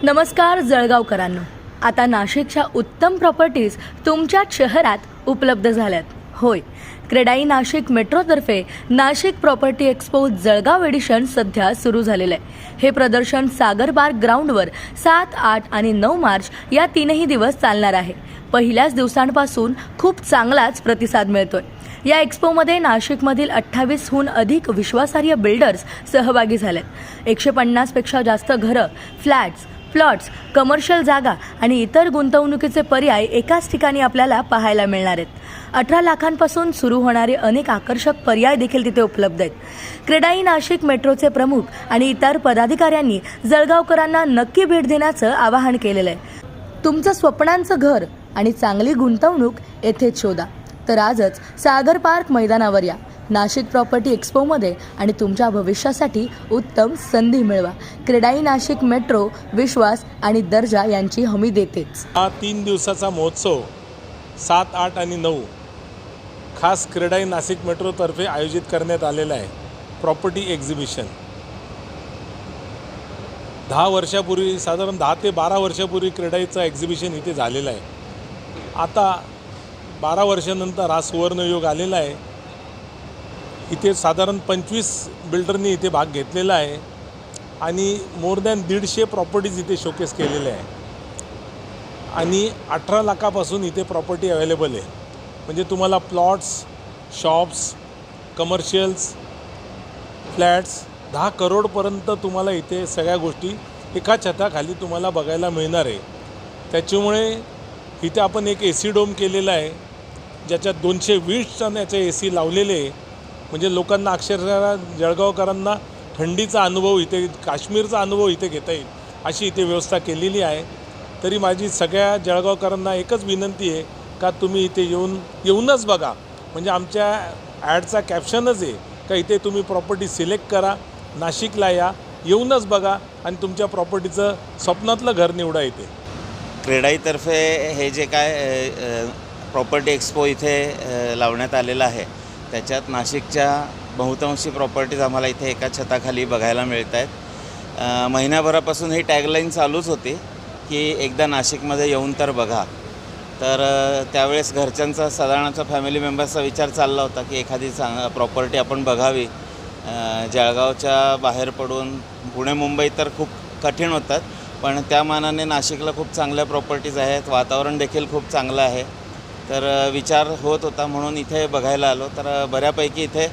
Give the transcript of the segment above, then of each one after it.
नमस्कार जळगावकरांनो, आता नाशिकच्या उत्तम प्रॉपर्टीज तुमच्याच शहरात उपलब्ध झाल्यात. होय, क्रेडाई नाशिक मेट्रोतर्फे Nashik property expo Jalgaon edition सध्या सुरू झालेलं आहे. हे प्रदर्शन सागर पार्क ग्राउंडवर 7, 8 आणि 9 मार्च या तीनही दिवस चालणार आहे. पहिल्याच दिवसांपासून खूप चांगलाच प्रतिसाद मिळतोय. या एक्सपोमध्ये नाशिकमधील 28हून अधिक विश्वासार्ह बिल्डर्स सहभागी झालेत. 150 पेक्षा जास्त घरं, फ्लॅट्स, प्लॉट्स, कमर्शियल जागा आणि इतर गुंतवणुकीचे पर्याय एकाच ठिकाणी आपल्याला पाहायला मिळणार आहेत. 18 लाखांपासून सुरू होणारे अनेक आकर्षक पर्याय देखील तिथे उपलब्ध आहेत. क्रेडाई नाशिक मेट्रोचे प्रमुख आणि इतर पदाधिकाऱ्यांनी जळगावकरांना नक्की भेट देण्याचं आवाहन केलेलं आहे. तुमचं स्वप्नांचं घर आणि चांगली गुंतवणूक येथेच शोधा. तर आजच सागर पार्क मैदानावर या. नाशिक प्रॉपर्टी एक्सपोमध्ये आणि तुमच्या भविष्यासाठी उत्तम संधी मिळवा. क्रेडाई नाशिक मेट्रो विश्वास आणि दर्जा यांची हमी देतेच. हा 3 दिवसाचा महोत्सव 7, 8 आणि 9 खास क्रेडाई नाशिक मेट्रोतर्फे आयोजित करण्यात आलेला आहे. प्रॉपर्टी एक्झिबिशन 10 वर्षापूर्वी, साधारण 10 ते 12 वर्षापूर्वी क्रेडाईचं एक्झिबिशन इथे झालेलं आहे. आता 12 वर्षानंतर हा सुवर्णयोग आलेला आहे. इथे साधारण 25 बिल्डरनी इथे भाग घेतलेला आहे आणि मोर दॅन 150 प्रॉपर्टीज इथे शोकेस केलेले आहे आणि 18 लाखापासून इथे प्रॉपर्टी अवेलेबल आहे. म्हणजे तुम्हाला प्लॉट्स, शॉप्स, कमर्शियल्स, फ्लॅट्स 10 करोडपर्यंत तुम्हाला इथे सगळ्या गोष्टी एका छताखाली तुम्हाला बघायला मिळणार आहे. त्याच्यामुळे इथे आपण एक AC डोम केलेला आहे, ज्याच्यात 220 टन याचे AC लावलेले आहे. म्हणजे लोकांना अक्षरशः जळगावकरांना थंडीचा अनुभव इथे, काश्मीरचा अनुभव इथे घेता येईल अशी इथे व्यवस्था केलेली आहे. तरी माझी सगळ्या जळगावकरांना एकच विनंती आहे का तुम्ही इथे येऊनच बघा. म्हणजे आमच्या ॲडचा कॅप्शनच आहे का इथे तुम्ही प्रॉपर्टी सिलेक्ट करा, नाशिकला या, येऊनच बघा आणि तुमच्या प्रॉपर्टीचं स्वप्नातलं घर निवडा. इथे क्रेडाईतर्फे हे जे काय प्रॉपर्टी एक्सपो इथे लावण्यात आलेलं आहे, त्याच्यात नाशिकच्या बहुतांशी प्रॉपर्टीज आम्हाला इथे एका छताखाली बघायला मिळत आहेत. महिन्याभरापासून ही टॅगलाईन चालूच होती की एकदा नाशिकमध्ये येऊन तर बघा. तर त्यावेळेस घरच्यांचा, साधारणचा फॅमिली मेंबर्सचा विचार चालला होता की एखादी प्रॉपर्टी आपण बघावी. जळगावच्या बाहेर पडून पुणे मुंबई तर खूप कठीण होतात, पण त्या मानाने नाशिकला खूप चांगल्या प्रॉपर्टीज आहेत. वातावरण देखील खूप चांगलं आहे. तर विचार होत होता म्हणून इथे बघायला आलो. तर बऱ्यापैकी इथे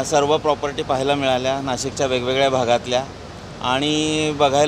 सर्व प्रॉपर्टी पाहायला मिळाल्या नाशिकच्या वेगवेगळ्या भागातल्या आणि बघायला